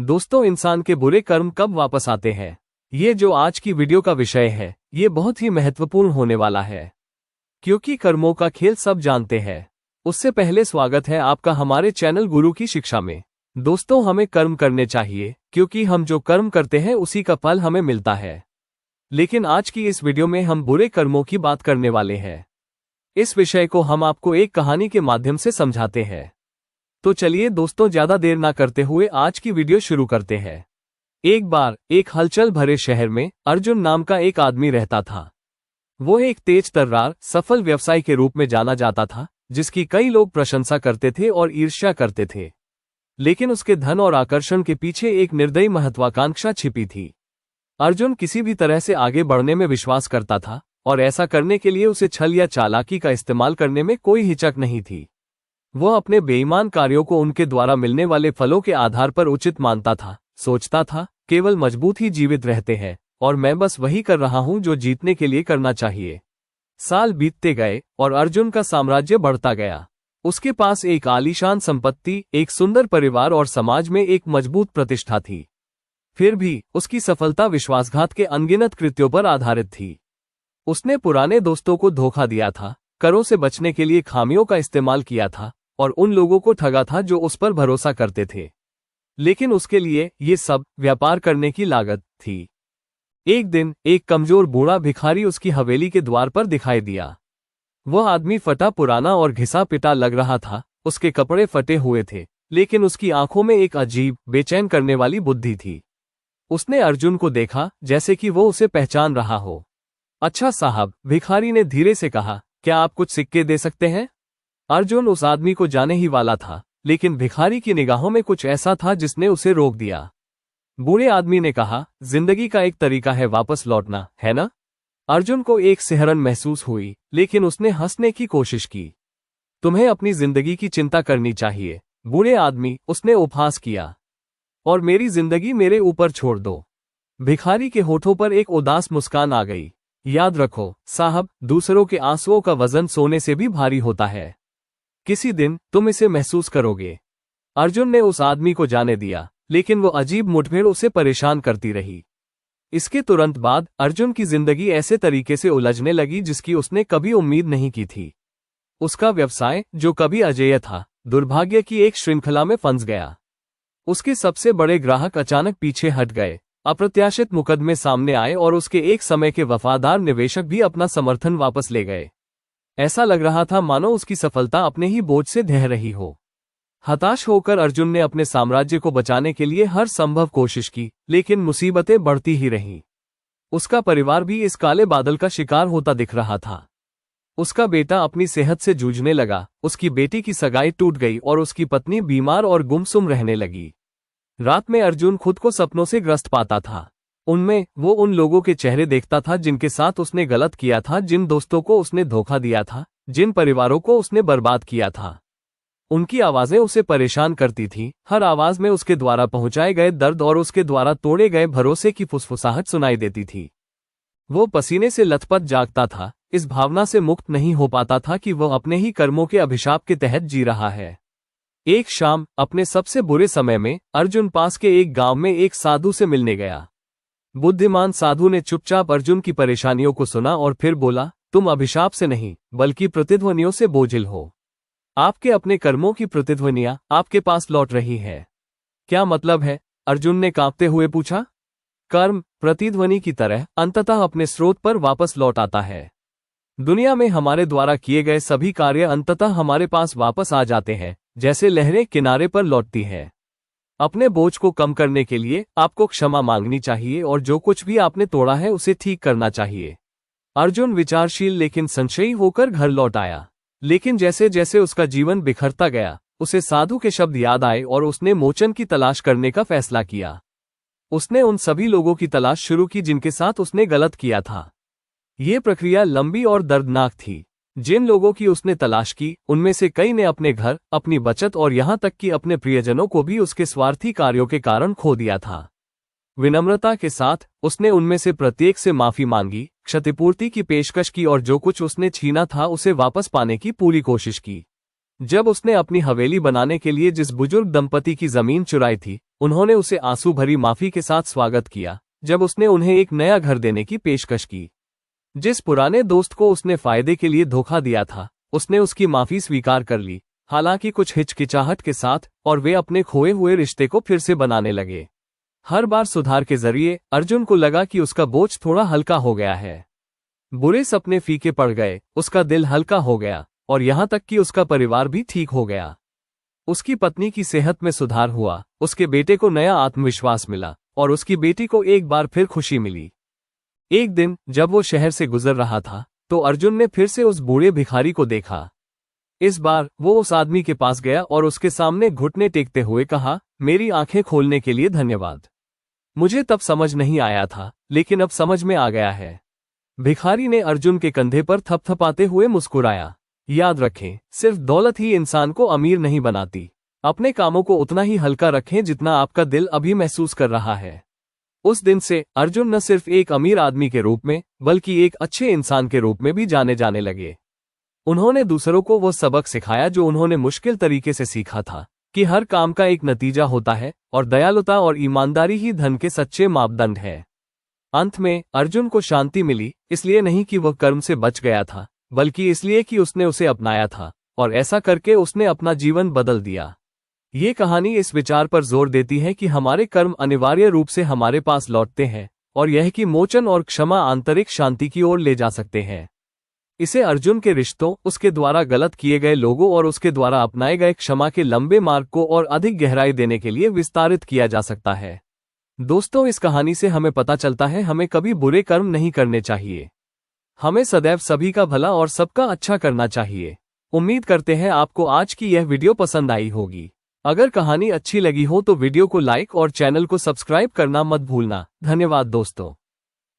दोस्तों, इंसान के बुरे कर्म कब वापस आते हैं, ये जो आज की वीडियो का विषय है, ये बहुत ही महत्वपूर्ण होने वाला है, क्योंकि कर्मों का खेल सब जानते हैं। उससे पहले स्वागत है आपका हमारे चैनल गुरु की शिक्षा में। दोस्तों, हमें कर्म करने चाहिए, क्योंकि हम जो कर्म करते हैं उसी का फल हमें मिलता है। लेकिन आज की इस वीडियो में हम बुरे कर्मों की बात करने वाले हैं। इस विषय को हम आपको एक कहानी के माध्यम से समझाते हैं। तो चलिए दोस्तों, ज्यादा देर ना करते हुए आज की वीडियो शुरू करते हैं। एक बार एक हलचल भरे शहर में अर्जुन नाम का एक आदमी रहता था। वो एक तेज तर्रार सफल व्यवसायी के रूप में जाना जाता था, जिसकी कई लोग प्रशंसा करते थे और ईर्ष्या करते थे। लेकिन उसके धन और आकर्षण के पीछे एक निर्दयी महत्वाकांक्षा छिपी थी। अर्जुन किसी भी तरह से आगे बढ़ने में विश्वास करता था, और ऐसा करने के लिए उसे छल या चालाकी का इस्तेमाल करने में कोई हिचक नहीं थी। वह अपने बेईमान कार्यों को उनके द्वारा मिलने वाले फलों के आधार पर उचित मानता था। सोचता था, केवल मजबूत ही जीवित रहते हैं, और मैं बस वही कर रहा हूं जो जीतने के लिए करना चाहिए। साल बीतते गए और अर्जुन का साम्राज्य बढ़ता गया। उसके पास एक आलीशान संपत्ति, एक सुंदर परिवार और समाज में एक मजबूत प्रतिष्ठा थी। फिर भी उसकी सफलता विश्वासघात के अनगिनत कृत्यों पर आधारित थी। उसने पुराने दोस्तों को धोखा दिया था, करों से बचने के लिए खामियों का इस्तेमाल किया था, और उन लोगों को ठगा था जो उस पर भरोसा करते थे। लेकिन उसके लिए ये सब व्यापार करने की लागत थी। एक दिन एक कमजोर बूढ़ा भिखारी उसकी हवेली के द्वार पर दिखाई दिया। वह आदमी फटा पुराना और घिसा पिटा लग रहा था। उसके कपड़े फटे हुए थे, लेकिन उसकी आंखों में एक अजीब, बेचैन करने वाली बुद्धि थी। उसने अर्जुन को देखा, जैसे कि वो उसे पहचान रहा हो। अच्छा साहब, भिखारी ने धीरे से कहा, क्या आप कुछ सिक्के दे सकते हैं? अर्जुन उस आदमी को जाने ही वाला था, लेकिन भिखारी की निगाहों में कुछ ऐसा था जिसने उसे रोक दिया। बूढ़े आदमी ने कहा, जिंदगी का एक तरीका है वापस लौटना, है ना? अर्जुन को एक सिहरन महसूस हुई, लेकिन उसने हंसने की कोशिश की। तुम्हें अपनी जिंदगी की चिंता करनी चाहिए, बूढ़े आदमी, उसने उपहास किया। और मेरी जिंदगी मेरे ऊपर छोड़ दो। भिखारी के होठों पर एक उदास मुस्कान आ गई। याद रखो साहब, दूसरों के आंसुओं का वजन सोने से भी भारी होता है। किसी दिन तुम इसे महसूस करोगे। अर्जुन ने उस आदमी को जाने दिया, लेकिन वो अजीब मुठभेड़ उसे परेशान करती रही। इसके तुरंत बाद अर्जुन की जिंदगी ऐसे तरीके से उलझने लगी जिसकी उसने कभी उम्मीद नहीं की थी। उसका व्यवसाय, जो कभी अजेय था, दुर्भाग्य की एक श्रृंखला में फंस गया। उसके सबसे बड़े ग्राहक अचानक पीछे हट गए। अप्रत्याशित मुकदमे सामने आए और उसके एक समय के वफादार निवेशक भी अपना समर्थन वापस ले गए। ऐसा लग रहा था मानो उसकी सफलता अपने ही बोझ से ढह रही हो। हताश होकर अर्जुन ने अपने साम्राज्य को बचाने के लिए हर संभव कोशिश की, लेकिन मुसीबतें बढ़ती ही रहीं। उसका परिवार भी इस काले बादल का शिकार होता दिख रहा था। उसका बेटा अपनी सेहत से जूझने लगा, उसकी बेटी की सगाई टूट गई और उसकी पत्नी बीमार और गुमसुम रहने लगी। रात में अर्जुन खुद को सपनों से ग्रस्त पाता था। उनमें वो उन लोगों के चेहरे देखता था जिनके साथ उसने गलत किया था, जिन दोस्तों को उसने धोखा दिया था, जिन परिवारों को उसने बर्बाद किया था। उनकी आवाजें उसे परेशान करती थीं, हर आवाज में उसके द्वारा पहुंचाए गए दर्द और उसके द्वारा तोड़े गए भरोसे की फुसफुसाहट सुनाई देती थी। वो पसीने से लथपथ जागता था, इस भावना से मुक्त नहीं हो पाता था कि वह अपने ही कर्मों के अभिशाप के तहत जी रहा है। एक शाम, अपने सबसे बुरे समय में, अर्जुन पास के एक गांव में एक साधु से मिलने गया। बुद्धिमान साधु ने चुपचाप अर्जुन की परेशानियों को सुना और फिर बोला, तुम अभिशाप से नहीं, बल्कि प्रतिध्वनियों से बोझिल हो। आपके अपने कर्मों की प्रतिध्वनियां आपके पास लौट रही है। क्या मतलब है? अर्जुन ने कांपते हुए पूछा। कर्म प्रतिध्वनि की तरह अंततः अपने स्रोत पर वापस लौट आता है। दुनिया में हमारे द्वारा किए गए सभी कार्य अंततः हमारे पास वापस आ जाते हैं, जैसे लहरें किनारे पर लौटती हैं। अपने बोझ को कम करने के लिए आपको क्षमा मांगनी चाहिए और जो कुछ भी आपने तोड़ा है उसे ठीक करना चाहिए। अर्जुन विचारशील लेकिन संशयी होकर घर लौट आया। लेकिन जैसे जैसे उसका जीवन बिखरता गया, उसे साधु के शब्द याद आए और उसने मोचन की तलाश करने का फैसला किया। उसने उन सभी लोगों की तलाश शुरू की जिनके साथ उसने गलत किया था। ये प्रक्रिया लंबी और दर्दनाक थी। जिन लोगों की उसने तलाश की, उनमें से कई ने अपने घर, अपनी बचत और यहाँ तक कि अपने प्रियजनों को भी उसके स्वार्थी कार्यों के कारण खो दिया था। विनम्रता के साथ उसने उनमें से प्रत्येक से माफी मांगी, क्षतिपूर्ति की पेशकश की और जो कुछ उसने छीना था उसे वापस पाने की पूरी कोशिश की। जब उसने अपनी हवेली बनाने के लिए जिस बुजुर्ग दंपति की जमीन चुराई थी, उन्होंने उसे आंसू भरी माफी के साथ स्वागत किया जब उसने उन्हें एक नया घर देने की पेशकश की। जिस पुराने दोस्त को उसने फायदे के लिए धोखा दिया था, उसने उसकी माफी स्वीकार कर ली, हालांकि कुछ हिचकिचाहट के साथ, और वे अपने खोए हुए रिश्ते को फिर से बनाने लगे। हर बार सुधार के जरिए अर्जुन को लगा कि उसका बोझ थोड़ा हल्का हो गया है। बुरे सपने फीके पड़ गए, उसका दिल हल्का हो गया, और यहां तक कि उसका परिवार भी ठीक हो गया। उसकी पत्नी की सेहत में सुधार हुआ, उसके बेटे को नया आत्मविश्वास मिला, और उसकी बेटी को एक बार फिर खुशी मिली। एक दिन जब वो शहर से गुजर रहा था, तो अर्जुन ने फिर से उस बूढ़े भिखारी को देखा। इस बार वो उस आदमी के पास गया और उसके सामने घुटने टेकते हुए कहा, मेरी आंखें खोलने के लिए धन्यवाद। मुझे तब समझ नहीं आया था, लेकिन अब समझ में आ गया है। भिखारी ने अर्जुन के कंधे पर थपथपाते हुए मुस्कुराया। याद रखें, सिर्फ दौलत ही इंसान को अमीर नहीं बनाती। अपने कामों को उतना ही हल्का रखें जितना आपका दिल अभी महसूस कर रहा है। उस दिन से अर्जुन न सिर्फ एक अमीर आदमी के रूप में, बल्कि एक अच्छे इंसान के रूप में भी जाने जाने लगे। उन्होंने दूसरों को वो सबक सिखाया जो उन्होंने मुश्किल तरीके से सीखा था, कि हर काम का एक नतीजा होता है, और दयालुता और ईमानदारी ही धन के सच्चे मापदंड है। अंत में अर्जुन को शांति मिली, इसलिए नहीं कि वह कर्म से बच गया था, बल्कि इसलिए कि उसने उसे अपनाया था, और ऐसा करके उसने अपना जीवन बदल दिया। ये कहानी इस विचार पर जोर देती है कि हमारे कर्म अनिवार्य रूप से हमारे पास लौटते हैं, और यह कि मोचन और क्षमा आंतरिक शांति की ओर ले जा सकते हैं। इसे अर्जुन के रिश्तों, उसके द्वारा गलत किए गए लोगों और उसके द्वारा अपनाए गए क्षमा के लंबे मार्ग को और अधिक गहराई देने के लिए विस्तारित किया जा सकता है। दोस्तों, इस कहानी से हमें पता चलता है हमें कभी बुरे कर्म नहीं करने चाहिए। हमें सदैव सभी का भला और सबका अच्छा करना चाहिए। उम्मीद करते हैं आपको आज की यह वीडियो पसंद आई होगी। अगर कहानी अच्छी लगी हो तो वीडियो को लाइक और चैनल को सब्सक्राइब करना मत भूलना। धन्यवाद दोस्तों।